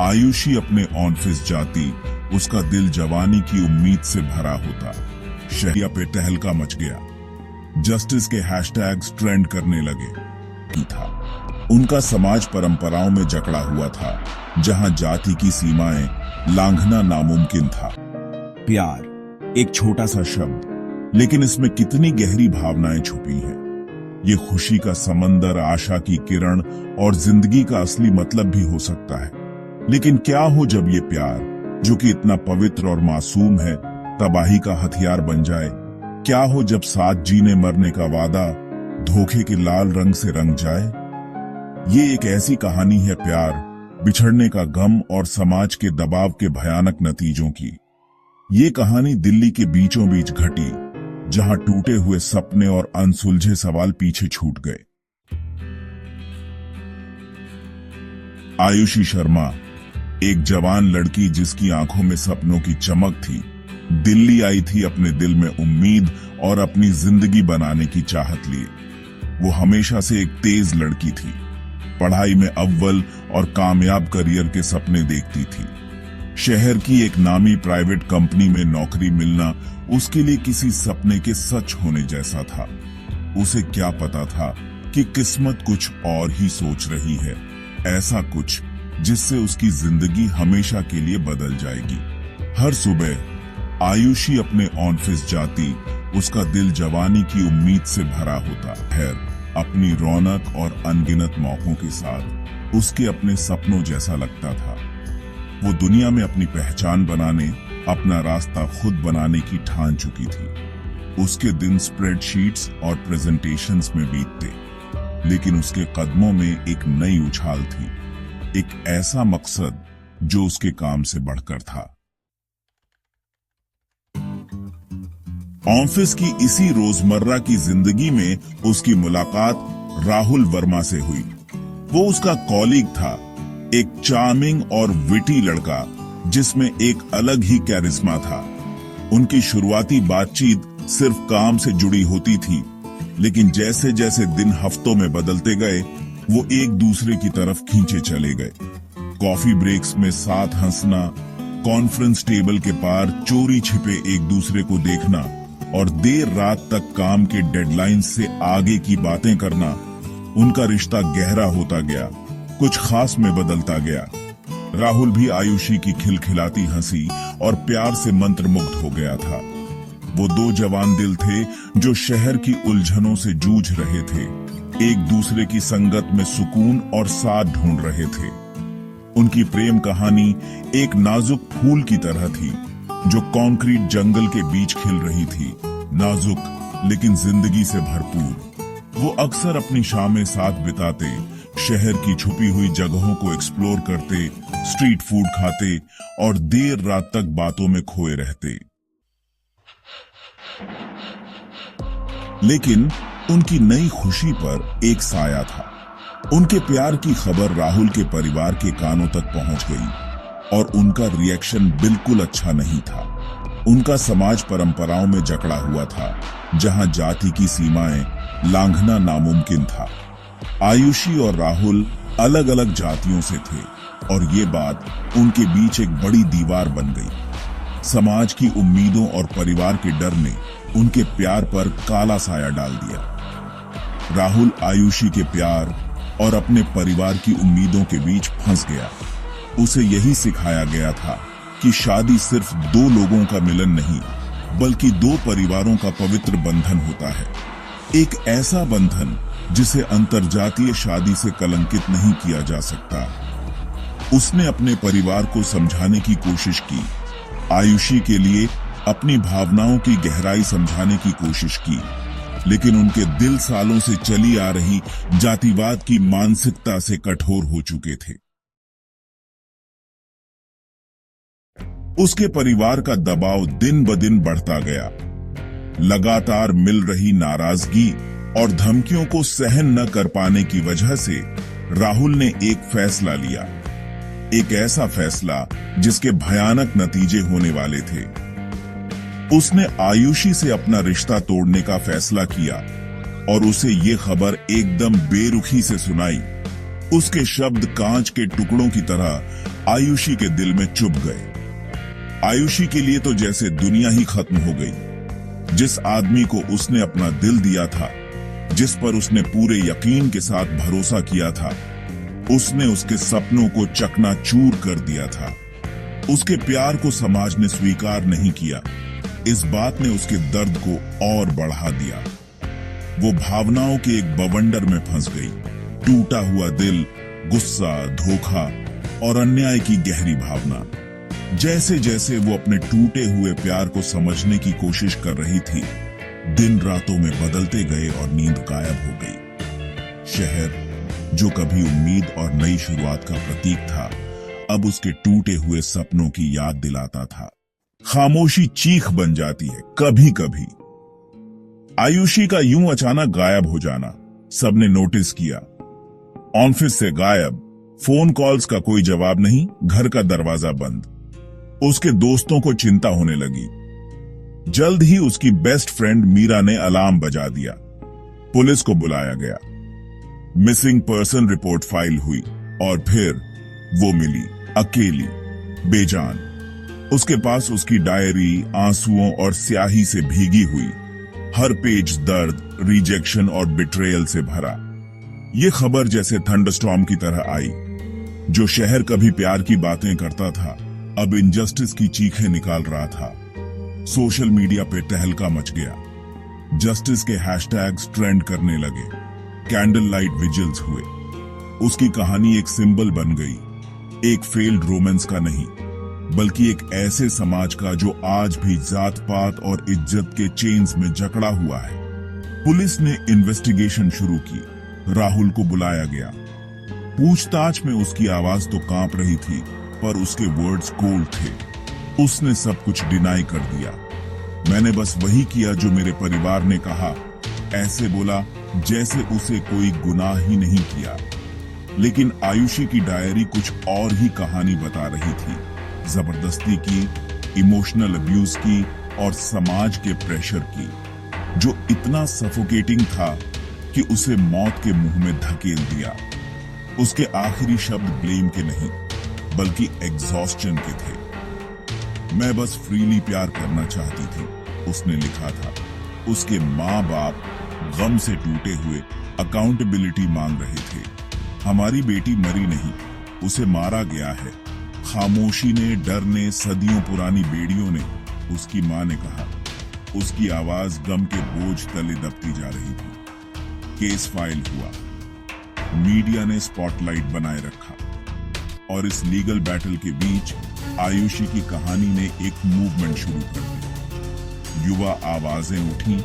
आयुषी अपने ऑफिस जाती, उसका दिल जवानी की उम्मीद से भरा होता। शहरिया पे तहलका मच गया, जस्टिस के हैशटैग्स ट्रेंड करने लगे। था उनका समाज परंपराओं में जकड़ा हुआ था, जहां जाति की सीमाएं लांघना नामुमकिन था। प्यार एक छोटा सा शब्द, लेकिन इसमें कितनी गहरी भावनाएं छुपी हैं। ये खुशी का समंदर, आशा की किरण और जिंदगी का असली मतलब भी हो सकता है। लेकिन क्या हो जब ये प्यार, जो कि इतना पवित्र और मासूम है, तबाही का हथियार बन जाए? क्या हो जब साथ जीने मरने का वादा धोखे के लाल रंग से रंग जाए? ये एक ऐसी कहानी है प्यार, बिछड़ने का गम और समाज के दबाव के भयानक नतीजों की। ये कहानी दिल्ली के बीचों बीच घटी, जहां टूटे हुए सपने और अनसुलझे सवाल पीछे छूट गए। आयुषी शर्मा, एक जवान लड़की जिसकी आंखों में सपनों की चमक थी, दिल्ली आई थी अपने दिल में उम्मीद और अपनी जिंदगी बनाने की चाहत लिए। वो हमेशा से एक तेज लड़की थी, पढ़ाई में अव्वल और कामयाब करियर के सपने देखती थी। शहर की एक नामी प्राइवेट कंपनी में नौकरी मिलना उसके लिए किसी सपने के सच होने जैसा था। उसे क्या पता था कि किस्मत कुछ और ही सोच रही है, ऐसा कुछ जिससे उसकी जिंदगी हमेशा के लिए बदल जाएगी। हर सुबह आयुषी अपने ऑफिस जाती, उसका दिल जवानी की उम्मीद से भरा होता। खैर, अपनी रौनक और अनगिनत मौकों के साथ उसके अपने सपनों जैसा लगता था। वो दुनिया में अपनी पहचान बनाने, अपना रास्ता खुद बनाने की ठान चुकी थी। उसके दिन स्प्रेडशीट्स और प्रेजेंटेशंस में बीतते, लेकिन उसके कदमों में एक नई उछाल थी, एक ऐसा मकसद जो उसके काम से बढ़कर था। ऑफिस की इसी रोजमर्रा की जिंदगी में उसकी मुलाकात राहुल वर्मा से हुई। वो उसका कॉलीग था, एक चार्मिंग और विटी लड़का जिसमें एक अलग ही कैरिस्मा था। उनकी शुरुआती बातचीत सिर्फ काम से जुड़ी होती थी, लेकिन जैसे जैसे दिन हफ्तों में बदलते गए, वो एक दूसरे की तरफ खींचे चले गए। कॉफी ब्रेक्स में साथ हंसना, कॉन्फ्रेंस टेबल के पार चोरी छिपे एक दूसरे को देखना और देर रात तक काम के डेडलाइन से आगे की बातें करना, उनका रिश्ता गहरा होता गया, कुछ खास में बदलता गया। राहुल भी आयुषी की खिलखिलाती हंसी और प्यार से मंत्रमुग्ध हो गया था। वो दो जवान दिल थे जो शहर की उलझनों से जूझ रहे थे, एक दूसरे की संगत में सुकून और साथ ढूंढ रहे थे। उनकी प्रेम कहानी एक नाजुक फूल की तरह थी, जो कंक्रीट जंगल के बीच खिल रही थी, नाजुक लेकिन जिंदगी से भरपूर। वो अक्सर अपनी शामें साथ बिताते, शहर की छुपी हुई जगहों को एक्सप्लोर करते, स्ट्रीट फूड खाते और देर रात तक बातों में खोए रहते। लेकिन उनकी नई खुशी पर एक साया था। उनके प्यार की खबर राहुल के परिवार के कानों तक पहुंच गई और उनका रिएक्शन बिल्कुल अच्छा नहीं था। उनका समाज परंपराओं में जकड़ा हुआ था, जहां जाति की सीमाएं लांघना नामुमकिन था। आयुषी और राहुल अलग अलग जातियों से थे और ये बात उनके बीच एक बड़ी दीवार बन गई। समाज की उम्मीदों और परिवार के डर ने उनके प्यार पर काला साया डाल दिया। राहुल आयुषी के प्यार और अपने परिवार की उम्मीदों के बीच फंस गया। उसे यही सिखाया गया था कि शादी सिर्फ दो लोगों का मिलन नहीं, बल्कि दो परिवारों का पवित्र बंधन होता है। एक ऐसा बंधन जिसे अंतरजातीय शादी से कलंकित नहीं किया जा सकता। उसने अपने परिवार को समझाने की कोशिश की, आयुषी के लिए अपनी भावनाओं की गहराई समझाने की कोशिश की, लेकिन उनके दिल सालों से चली आ रही जातिवाद की मानसिकता से कठोर हो चुके थे। उसके परिवार का दबाव दिन ब दिन बढ़ता गया। लगातार मिल रही नाराजगी और धमकियों को सहन न कर पाने की वजह से राहुल ने एक फैसला लिया, एक ऐसा फैसला जिसके भयानक नतीजे होने वाले थे। उसने आयुषी से अपना रिश्ता तोड़ने का फैसला किया और उसे ये खबर एकदम बेरुखी से सुनाई उसके शब्द कांच के टुकड़ों की तरह आयुषी के दिल में चुभ गए। आयुषी के लिए तो जैसे दुनिया ही खत्म हो गई। जिस आदमी को उसने अपना दिल दिया था, जिस पर उसने पूरे यकीन के साथ भरोसा किया था, उसने उसके सपनों को चकनाचूर कर दिया था। उसके प्यार को समाज ने स्वीकार नहीं किया। इस बात ने उसके दर्द को और बढ़ा दिया। वो भावनाओं के एक बवंडर में फंस गई। टूटा हुआ दिल, गुस्सा, धोखा और अन्याय की गहरी भावना। जैसे जैसे वो अपने टूटे हुए प्यार को समझने की कोशिश कर रही थी, दिन रातों में बदलते गए और नींद गायब हो गई। शहर, जो कभी उम्मीद और नई शुरुआत का प्रतीक था, अब उसके टूटे हुए सपनों की याद दिलाता था। खामोशी चीख बन जाती है कभी कभी। आयुषी का यूं अचानक गायब हो जाना सबने नोटिस किया। ऑफिस से गायब, फोन कॉल्स का कोई जवाब नहीं, घर का दरवाजा बंद। उसके दोस्तों को चिंता होने लगी। जल्द ही उसकी बेस्ट फ्रेंड मीरा ने अलार्म बजा दिया। पुलिस को बुलाया गया। मिसिंग पर्सन रिपोर्ट फाइल हुई और फिर वो मिली, अकेली, बेजान। उसके पास उसकी डायरी आंसुओं और स्याही से भीगी हुई, हर पेज दर्द, रिजेक्शन और बिट्रेयल से भरा। ये खबर जैसे थंडरस्टॉर्म की तरह आई। जो शहर कभी प्यार की बातें करता था, अब इनजस्टिस की चीखें निकाल रहा था। सोशल मीडिया पे तहलका मच गया। जस्टिस के हैशटैग्स ट्रेंड करने लगे। कैंडल लाइट विजिल्स हुए। उसकी कहानी एक सिंबल बन गई। एक फेल्ड रोमांस का नहीं, बल्कि एक ऐसे समाज का जो आज भी जात पात और इज्जत के चेन्स में जकड़ा हुआ है। पुलिस ने इन्वेस्टिगेशन शुरू की। राहुल को बुलाया गया। पूछताछ में उसकी आवाज तो कांप रही थी, पर उसके वर्ड्स कोल्ड थे। उसने सब कुछ डिनाई कर दिया। मैंने बस वही किया जो मेरे परिवार ने कहा, ऐसे बोला जैसे उसे कोई गुनाह ही नहीं किया। लेकिन आयुषी की डायरी कुछ और ही कहानी बता रही थी। जबरदस्ती की, इमोशनल अब्यूज की और समाज के प्रेशर की, जो इतना सफोकेटिंग था कि उसे मौत के मुंह में धकेल दिया। उसके आखिरी शब्द ब्लेम के नहीं, बल्कि एग्जॉस्शन के थे। मैं बस फ्रीली प्यार करना चाहती थी, उसने लिखा था। उसके माँ बाप गम से टूटे हुए अकाउंटेबिलिटी मांग रहे थे। हमारी बेटी मरी नहीं, उसे मारा गया है। खामोशी ने, डर ने, सदियों पुरानी बेड़ियों ने, उसकी माँ ने कहा। उसकी आवाज गम के बोझ तले दबती जा रही थी। केस फाइल हुआ। मीडिया ने स्पॉटलाइट बनाए रखा। और इस लीगल बैटल के बीच आयुषी की कहानी ने एक मूवमेंट शुरू कर दी। युवा आवाजें उठी,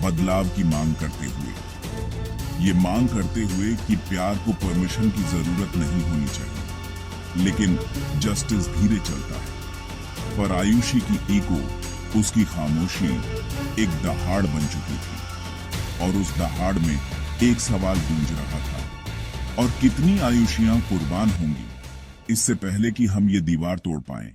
बदलाव की मांग करते हुए। ये मांग करते हुए कि प्यार को परमिशन की जरूरत नहीं होनी चाहिए, लेकिन जस्टिस धीरे चलता है। पर आयुषी की ईगो, उसकी खामोशी एक दहाड़ बन चुकी थी। और उस दहाड़ में एक सवाल गूंज रहा था, और कितनी आयुषियां कुर्बान होंगी इससे पहले कि हम ये दीवार तोड़ पाएं।